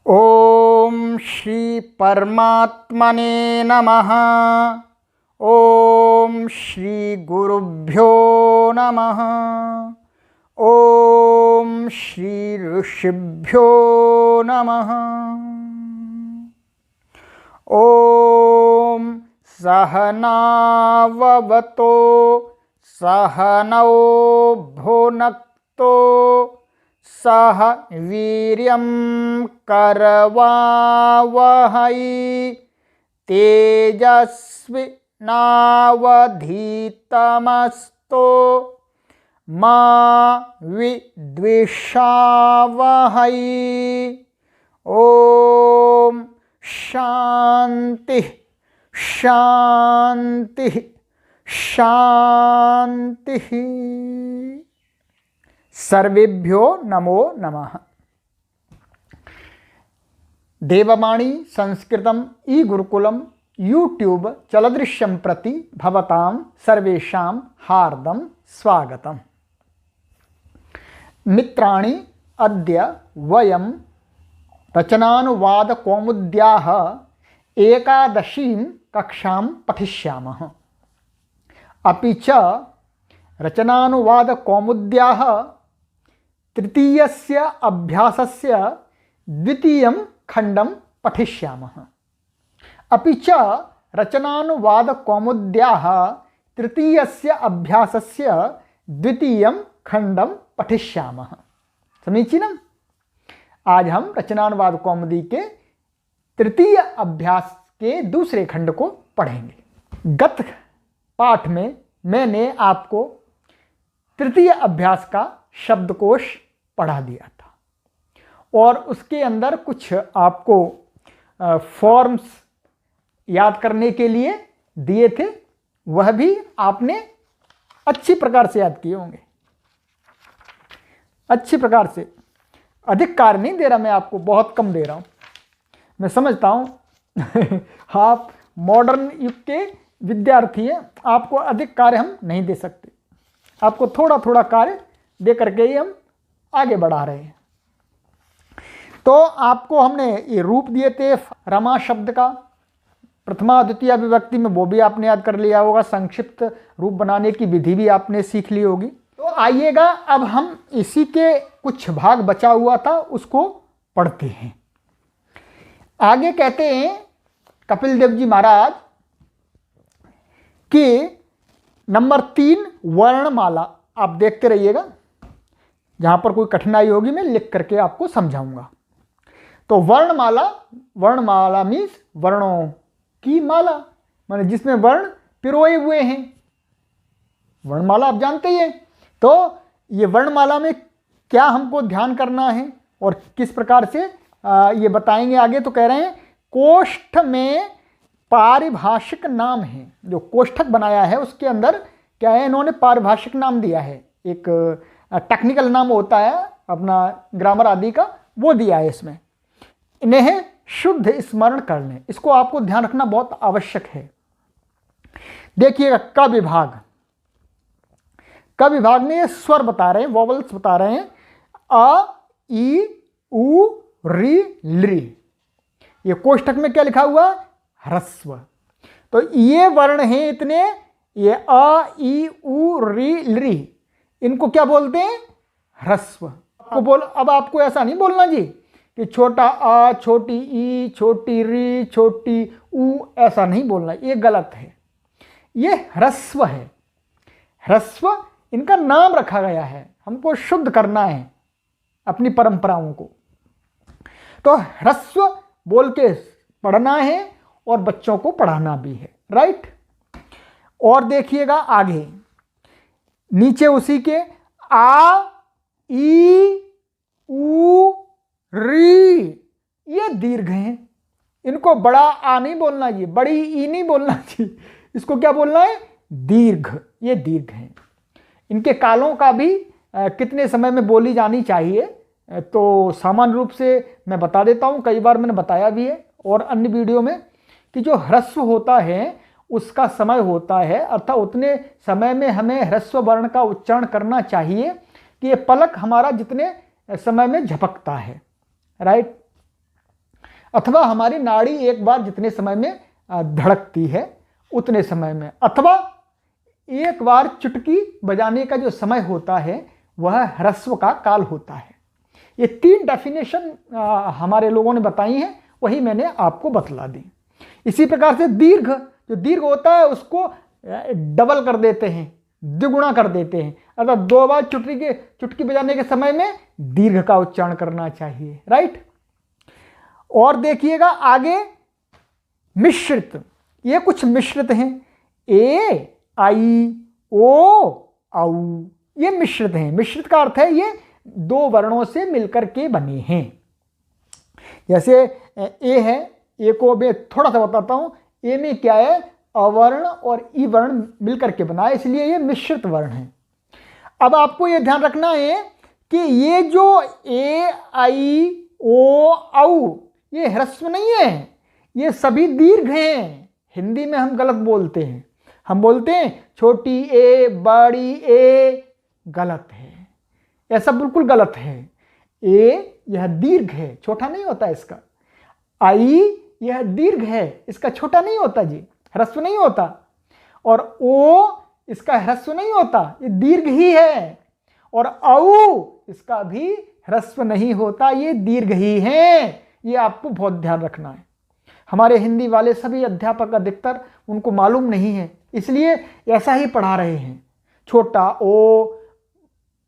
ओम श्री परमात्मने नमः। ओम श्री गुरुभ्यो नमः। ओम श्री ऋषिभ्यो नमः। ओम सहनाववतो सहनौ भुनक्तो सह वीर्यं करवावहै तेजस्विनावधीतमस्तु मा विद्विषावहै। ओम शांति शांति शांति। सर्वेभ्यो नमो नमः। देववाणी संस्कृतम ई गुरुकुलम यूट्यूब चलदृश्यम प्रति भवतां सर्वेषां हार्दं स्वागतम्। मित्राणि, अद्य वयं रचनानुवाद कौमुद्याः एकादशीं कक्षां पठिष्यामः। अपि च रचनानुवाद कौमुद्याः तृतीयस्य अभ्यासस्य द्वितीयं खण्डं पठिष्यामः। अपि च रचनानुवाद कौमुद्याः तृतीयस्य अभ्यासस्य द्वितीयं खण्डं पठिष्यामः। समीचीनम्। आज हम रचनानुवाद कौमुदी के तृतीय अभ्यास के दूसरे खंड को पढ़ेंगे। गत पाठ में मैंने आपको तृतीय अभ्यास का शब्दकोश पढ़ा दिया था और उसके अंदर कुछ आपको फॉर्म्स याद करने के लिए दिए थे, वह भी आपने अच्छी प्रकार से याद किए होंगे। अच्छी प्रकार से, अधिक कार्य नहीं दे रहा मैं आपको, बहुत कम दे रहा हूं। मैं समझता हूं आप मॉडर्न युग के विद्यार्थी हैं, आपको अधिक कार्य हम नहीं दे सकते। आपको थोड़ा थोड़ा कार्य दे करके ही हम आगे बढ़ा रहे हैं। तो आपको हमने ये रूप दिए थे रमा शब्द का, प्रथमा द्वितीय विभक्ति में, वो भी आपने याद कर लिया होगा। संक्षिप्त रूप बनाने की विधि भी आपने सीख ली होगी। तो आइएगा, अब हम इसी के कुछ भाग बचा हुआ था उसको पढ़ते हैं। आगे कहते हैं कपिल देव जी महाराज कि नंबर 3 वर्णमाला। आप देखते रहिएगा, जहां पर कोई कठिनाई होगी मैं लिख करके आपको समझाऊंगा। तो वर्णमाला, वर्णमाला मीन्स वर्णों की माला, माने जिसमें वर्ण पिरोए हुए हैं। वर्णमाला आप जानते ही हैं। तो ये वर्णमाला में क्या हमको ध्यान करना है और किस प्रकार से ये बताएंगे आगे। तो कह रहे हैं कोष्ठ में पारिभाषिक नाम है। जो कोष्ठक बनाया है उसके अंदर क्या है, इन्होंने पारिभाषिक नाम दिया है। एक टेक्निकल नाम होता है अपना ग्रामर आदि का, वो दिया है इसमें। इन्हें शुद्ध स्मरण कर लें, इसको आपको ध्यान रखना बहुत आवश्यक है। देखिएगा क विभाग, क विभाग में ये स्वर बता रहे हैं, वॉवल्स बता रहे हैं। अ, ई, उ, री, लृ। ये कोष्ठक में क्या लिखा हुआ, ह्रस्व। तो ये वर्ण हैं इतने, ये अ, ई, उ, री, लृ, इनको क्या बोलते हैं, ह्रस्व। अब आपको ऐसा नहीं बोलना जी कि छोटा आ, छोटी ई, छोटी री, छोटी उ, ऐसा नहीं बोलना, ये गलत है। ये ह्रस्व है। ह्रस्व इनका नाम रखा गया है, हमको शुद्ध करना है अपनी परंपराओं को। तो ह्रस्व बोल के पढ़ना है और बच्चों को पढ़ाना भी है, राइट। और देखिएगा आगे नीचे उसी के आ, ई, उ, री, ये दीर्घ हैं। इनको बड़ा आ नहीं बोलना, ये बड़ी ई नहीं बोलना चाहिए, इसको क्या बोलना है, दीर्घ। ये दीर्घ हैं। इनके कालों का भी कितने समय में बोली जानी चाहिए, तो सामान्य रूप से मैं बता देता हूँ, कई बार मैंने बताया भी है और अन्य वीडियो में, कि जो ह्रस्व होता है उसका समय होता है, अर्थात उतने समय में हमें ह्रस्व वर्ण का उच्चारण करना चाहिए कि ये पलक हमारा जितने समय में झपकता है, राइट। अथवा हमारी नाड़ी एक बार जितने समय में धड़कती है उतने समय में, अथवा एक बार चुटकी बजाने का जो समय होता है वह ह्रस्व का काल होता है। ये 3 डेफिनेशन हमारे लोगों ने बताई हैं, वही मैंने आपको बतला दी। इसी प्रकार से दीर्घ, जो दीर्घ होता है उसको डबल कर देते हैं, द्विगुणा कर देते हैं, अर्थात 2 बार चुटकी बजाने के समय में दीर्घ का उच्चारण करना चाहिए, राइट। और देखिएगा आगे मिश्रित, ये कुछ मिश्रित हैं, ए आई ओ औ, ये मिश्रित हैं। मिश्रित का अर्थ है ये 2 वर्णों से मिलकर के बने हैं। जैसे ए है, ए को मैं थोड़ा सा बताता हूं, ए में क्या है, अवर्ण और ई वर्ण मिलकर के बना है, इसलिए ये मिश्रित वर्ण है। अब आपको ये ध्यान रखना है कि ये जो ए आई ओ औ ये ह्रस्व नहीं है, ये सभी दीर्घ हैं। हिंदी में हम गलत बोलते हैं, हम बोलते हैं छोटी ए बड़ी ए, गलत है, ऐसा बिल्कुल गलत है। ए यह दीर्घ है, छोटा नहीं होता इसका। आई यह दीर्घ है, इसका छोटा नहीं होता जी, ह्रस्व नहीं होता। और ओ इसका ह्रस्व नहीं होता, ये दीर्घ ही है। और औ इसका भी ह्रस्व नहीं होता, ये दीर्घ ही है। ये आपको बहुत ध्यान रखना है। हमारे हिंदी वाले सभी अध्यापक अधिकतर उनको मालूम नहीं है, इसलिए ऐसा ही पढ़ा रहे हैं। छोटा ओ,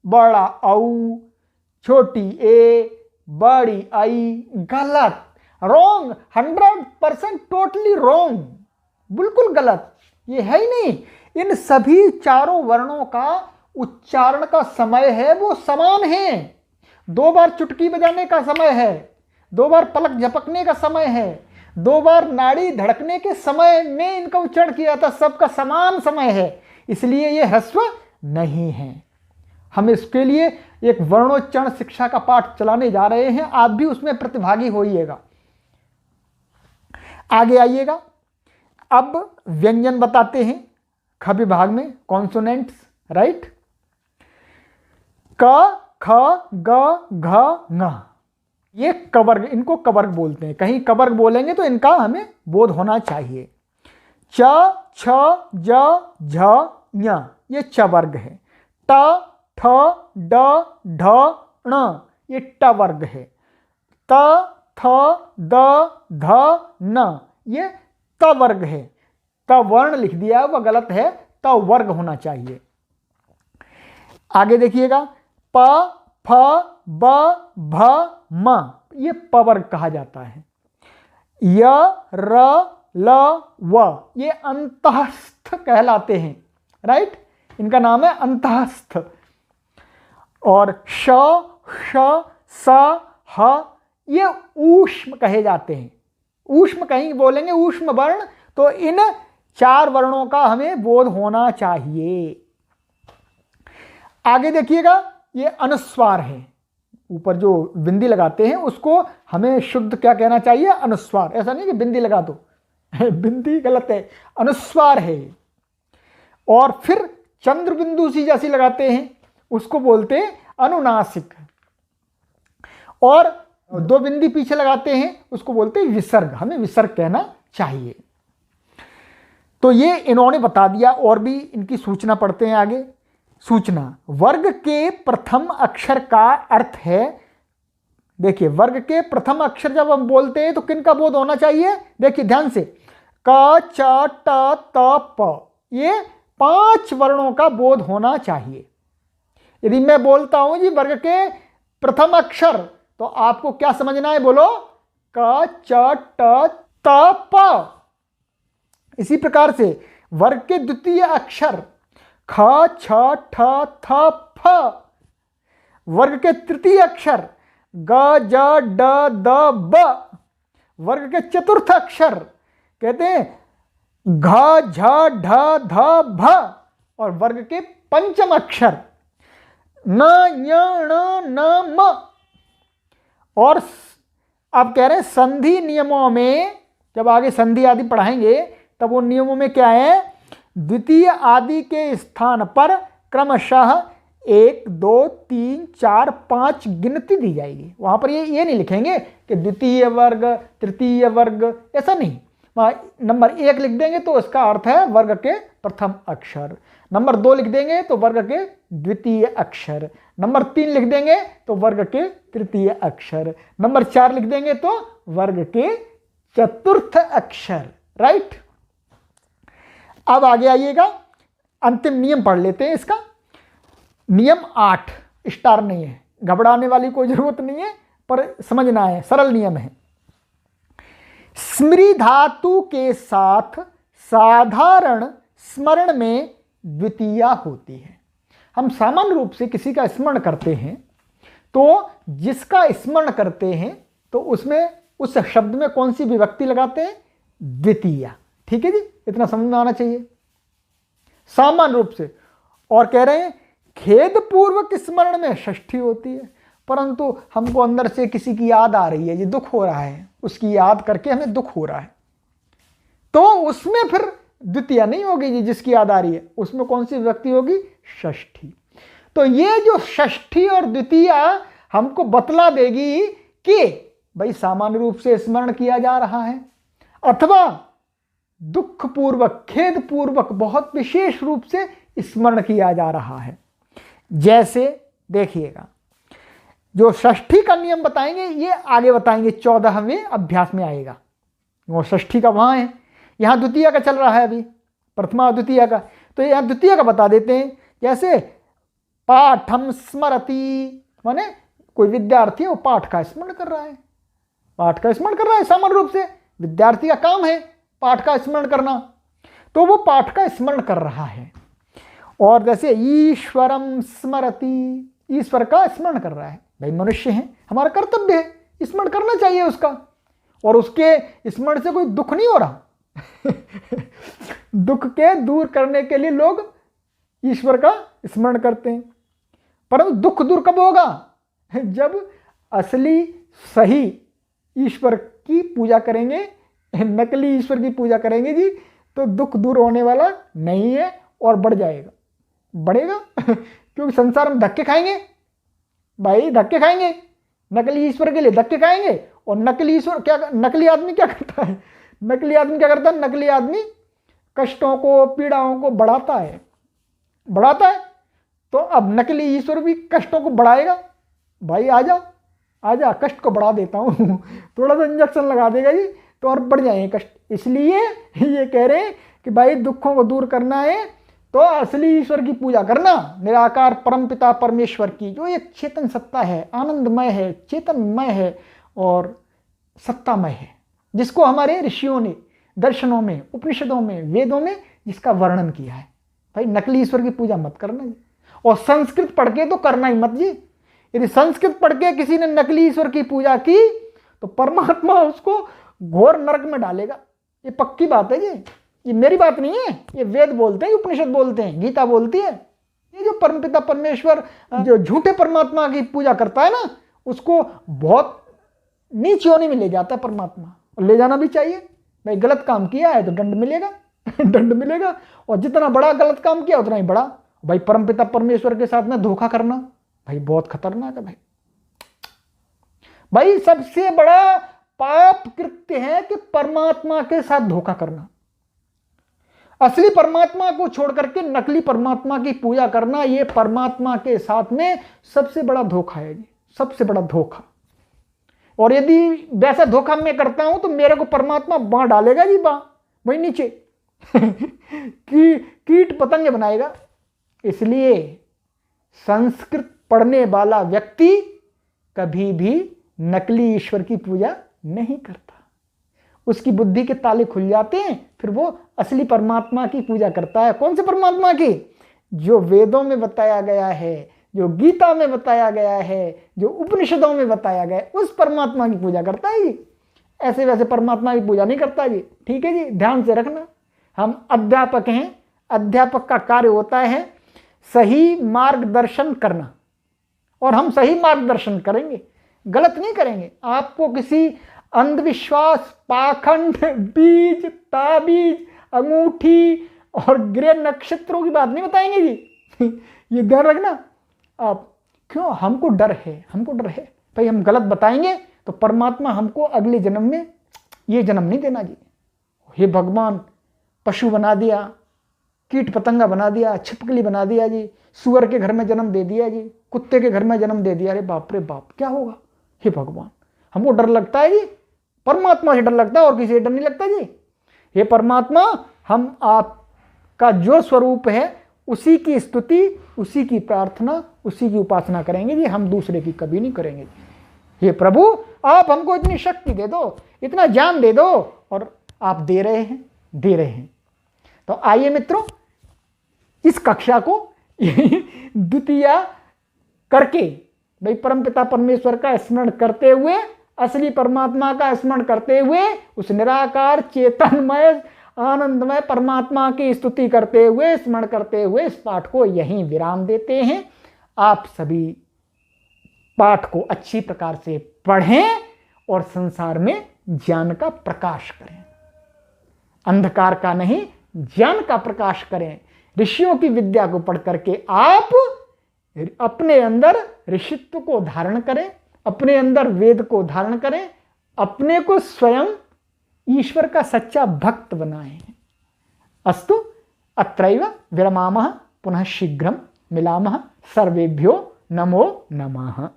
बड़ा औ, छोटी ए, बड़ी आई, गलत, रॉन्ग, 100% टोटली रॉन्ग, बिल्कुल गलत, ये है ही नहीं। इन सभी चारों वर्णों का उच्चारण का समय है वो समान है। 2 बार चुटकी बजाने का समय है, 2 बार पलक झपकने का समय है, 2 बार नाड़ी धड़कने के समय में इनका उच्चारण किया था, सबका समान समय है, इसलिए ये ह्रस्व नहीं है। हम इसके लिए एक वर्णोच्चारण शिक्षा का पाठ चलाने जा रहे हैं, आप भी उसमें प्रतिभागी होइएगा। आगे आइएगा, अब व्यंजन बताते हैं ख विभाग में, कॉन्सोनेंट्स, राइट। क, ख, ग, घ, ङ, ये कवर्ग, इनको कवर्ग बोलते हैं। कहीं कवर्ग बोलेंगे तो इनका हमें बोध होना चाहिए। च, छ, ज, झ, ञ, ये च वर्ग है। ट, ठ, ड, ढ, ण, ये ट वर्ग है। त, थ, द, ध, न, ये त वर्ग है। त वर्ण लिख दिया वह गलत है, त वर्ग होना चाहिए। आगे देखिएगा, प, फ, ब, भ, म, ये प वर्ग कहा जाता है। य, र, ल, व, ये अंतःस्थ कहलाते हैं, राइट, इनका नाम है अंतःस्थ। और श, श, स, ह, ये ऊष्म कहे जाते हैं। ऊष्म कहीं बोलेंगे ऊष्म वर्ण, तो इन 4 वर्णों का हमें बोध होना चाहिए। आगे देखिएगा, ये अनुस्वार है। ऊपर जो बिंदी लगाते हैं उसको हमें शुद्ध क्या कहना चाहिए, अनुस्वार। ऐसा नहीं कि बिंदी लगा दो बिंदी गलत है, अनुस्वार है। और फिर चंद्र बिंदु सी जैसी लगाते हैं उसको बोलते हैं अनुनासिक। और 2 बिंदी पीछे लगाते हैं उसको बोलते हैं विसर्ग, हमें विसर्ग कहना चाहिए। तो ये इन्होंने बता दिया, और भी इनकी सूचना पढ़ते हैं आगे। सूचना, वर्ग के प्रथम अक्षर का अर्थ है, देखिए वर्ग के प्रथम अक्षर जब हम बोलते हैं तो किन का बोध होना चाहिए, देखिए ध्यान से, क, च, ट, त, प, ये 5 वर्णों का बोध होना चाहिए। यदि मैं बोलता हूं जी वर्ग के प्रथम अक्षर, तो आपको क्या समझना है, बोलो, क, च, ट, त, प। इसी प्रकार से वर्ग के द्वितीय अक्षर ख, छ, ठ, थ, फ। वर्ग के तृतीय अक्षर ग, ज, ड, द, ब। वर्ग के चतुर्थ अक्षर कहते हैं घ, झ, ढ, ध, भ। और वर्ग के पंचम अक्षर न, ञ, ण, न, म। और अब कह रहे हैं संधि नियमों में, जब आगे संधि आदि पढ़ाएंगे तब उन नियमों में क्या है, द्वितीय आदि के स्थान पर क्रमशः 1 2 3 4 5 गिनती दी जाएगी। वहां पर ये नहीं लिखेंगे कि द्वितीय वर्ग, तृतीय वर्ग, ऐसा नहीं। वहां नंबर 1 लिख देंगे तो इसका अर्थ है वर्ग के प्रथम अक्षर, नंबर 2 लिख देंगे तो वर्ग के द्वितीय अक्षर, नंबर 3 लिख देंगे तो वर्ग के तृतीय अक्षर, नंबर 4 लिख देंगे तो वर्ग के चतुर्थ अक्षर। राइट। अब आगे आइएगा, अंतिम नियम पढ़ लेते हैं इसका। नियम 8 स्टार नहीं है, घबराने वाली कोई जरूरत नहीं है, पर समझना है, सरल नियम है। स्मृति धातु के साथ साधारण स्मरण में द्वितीया होती है। हम सामान्य रूप से किसी का स्मरण करते हैं तो जिसका स्मरण करते हैं तो उसमें उस शब्द में कौन सी विभक्ति लगाते हैं? द्वितीया। ठीक है जी, इतना समझ में आना चाहिए सामान्य रूप से। और कह रहे हैं खेदपूर्वक स्मरण में षष्ठी होती है, परंतु हमको अंदर से किसी की याद आ रही है, ये दुख हो रहा है, उसकी याद करके हमें दुख हो रहा है, तो उसमें फिर द्वितीया नहीं होगी जी। जिसकी याद आ रही है उसमें कौन सी विभक्ति होगी? षष्ठी। तो ये जो षष्ठी और द्वितीया हमको बतला देगी कि भाई सामान्य रूप से स्मरण किया जा रहा है अथवा दुखपूर्वक, खेदपूर्वक, बहुत विशेष रूप से स्मरण किया जा रहा है। जैसे देखिएगा, जो षष्ठी का नियम बताएंगे ये आगे बताएंगे, 14वें अभ्यास में आएगा। वो षष्ठी का वहां है, यहां द्वितीय का चल रहा है अभी, प्रथमा द्वितीय का, तो यहां द्वितीय का बता देते हैं। जैसे पाठम स्मरति, माने कोई विद्यार्थी है वो पाठ का स्मरण कर रहा है, पाठ का स्मरण कर रहा है। सामान्य रूप से विद्यार्थी का काम है पाठ का स्मरण करना, तो वो पाठ का स्मरण कर रहा है। और जैसे ईश्वरम स्मरति, ईश्वर का स्मरण कर रहा है। भाई मनुष्य है, हमारा कर्तव्य है स्मरण करना चाहिए उसका, और उसके स्मरण से कोई दुख नहीं हो रहा। दुख के दूर करने के लिए लोग ईश्वर का स्मरण करते हैं, परंतु दुख दूर कब होगा? जब असली सही ईश्वर की पूजा करेंगे, नकली ईश्वर की पूजा करेंगे जी, तो दुख दूर होने वाला नहीं है और बढ़ जाएगा, बढ़ेगा। क्योंकि संसार में धक्के खाएंगे भाई, धक्के खाएंगे, नकली ईश्वर के लिए धक्के खाएंगे। और नकली ईश्वर क्या, नकली आदमी क्या करता है? नकली आदमी क्या करता है? नकली आदमी कष्टों को, पीड़ाओं को बढ़ाता है, बढ़ाता है। तो अब नकली ईश्वर भी कष्टों को बढ़ाएगा। भाई आजा आजा, कष्ट को बढ़ा देता हूँ, थोड़ा सा इंजेक्शन लगा देगा जी तो और बढ़ जाएंगे कष्ट। इसलिए ये कह रहे हैं कि भाई दुखों को दूर करना है तो असली ईश्वर की पूजा करना, निराकार परमपिता परमेश्वर की, जो एक चेतन सत्ता है, आनंदमय है, चेतनमय है और सत्तामय है, जिसको हमारे ऋषियों ने दर्शनों में, उपनिषदों में, वेदों में जिसका वर्णन किया है। भाई नकली ईश्वर की पूजा मत करना जी, और संस्कृत पढ़ के तो करना ही मत जी। यदि संस्कृत पढ़ के किसी ने नकली ईश्वर की पूजा की तो परमात्मा उसको घोर नरक में डालेगा। ये पक्की बात है जी, ये मेरी बात नहीं है, ये वेद बोलते हैं, उपनिषद बोलते हैं, गीता बोलती है। ये जो परमपिता परमेश्वर, जो झूठे परमात्मा की पूजा करता है ना, उसको बहुत नीच योनि में ले जाता है परमात्मा, और ले जाना भी चाहिए। भाई गलत काम किया है तो दंड मिलेगा, दंड मिलेगा, और जितना बड़ा गलत काम किया उतना ही बड़ा। भाई परमपिता परमेश्वर के साथ में धोखा करना भाई बहुत खतरनाक है। भाई सबसे बड़ा पाप कृत्य है कि परमात्मा के साथ धोखा करना। असली परमात्मा को छोड़ करके नकली परमात्मा की पूजा करना, ये परमात्मा के साथ में सबसे बड़ा धोखा है जी, सबसे बड़ा धोखा। और यदि वैसा धोखा मैं करता हूं तो मेरे को परमात्मा बांह डालेगा जी, बांह वही नीचे कीट पतंग बनाएगा। इसलिए संस्कृत पढ़ने वाला व्यक्ति कभी भी नकली ईश्वर की पूजा नहीं करता, उसकी बुद्धि के ताले खुल जाते हैं, फिर वो असली परमात्मा की पूजा करता है। कौन से परमात्मा की? जो वेदों में बताया गया है, जो गीता में बताया गया है, जो उपनिषदों में बताया गया है, उस परमात्मा की पूजा करता है जी। ऐसे वैसे परमात्मा की पूजा नहीं करता जी। ठीक है जी, ध्यान से रखना। हम अध्यापक हैं, अध्यापक का कार्य होता है सही मार्गदर्शन करना, और हम सही मार्गदर्शन करेंगे, गलत नहीं करेंगे। आपको किसी अंधविश्वास, पाखंड, बीज, ताबीज, अंगूठी और ग्रह नक्षत्रों की बात नहीं बताएंगे जी। ये ध्यान रखना, आप क्यों, हमको डर है, हमको डर है भाई हम गलत बताएंगे तो परमात्मा हमको अगले जन्म में ये जन्म नहीं देना जी। हे भगवान, पशु बना दिया, कीट पतंगा बना दिया, छिपकली बना दिया जी, सुअर के घर में जन्म दे दिया जी, कुत्ते के घर में जन्म दे दिया, अरे बाप रे बाप क्या होगा। हे भगवान, हमको डर लगता है जी, परमात्मा से डर लगता है और किसी से डर नहीं लगता जी। हे परमात्मा, हम आपका जो स्वरूप है उसी की स्तुति, उसी की प्रार्थना, उसी की उपासना करेंगे जी, हम दूसरे की कभी नहीं करेंगे। हे प्रभु, आप हमको इतनी शक्ति दे दो, इतना ज्ञान दे दो, और आप दे रहे हैं, दे रहे हैं। तो आइए मित्रों, इस कक्षा को द्वितीय करके भाई परमपिता परमेश्वर का स्मरण करते हुए, असली परमात्मा का स्मरण करते हुए, उस निराकार चेतनमय आनंदमय परमात्मा की स्तुति करते हुए, स्मरण करते हुए इस पाठ को यहीं विराम देते हैं। आप सभी पाठ को अच्छी प्रकार से पढ़ें और संसार में ज्ञान का प्रकाश करें, अंधकार का नहीं ज्ञान का प्रकाश करें। ऋषियों की विद्या को पढ़ करके आप अपने अंदर ऋषित्व को धारण करें, अपने अंदर वेद को धारण करें, अपने को स्वयं ईश्वर का सच्चा भक्त बनाएं। अस्तु अत्रैव विरमामः, पुनः शीघ्रं मिलामः। सर्वेभ्यो नमो नमः।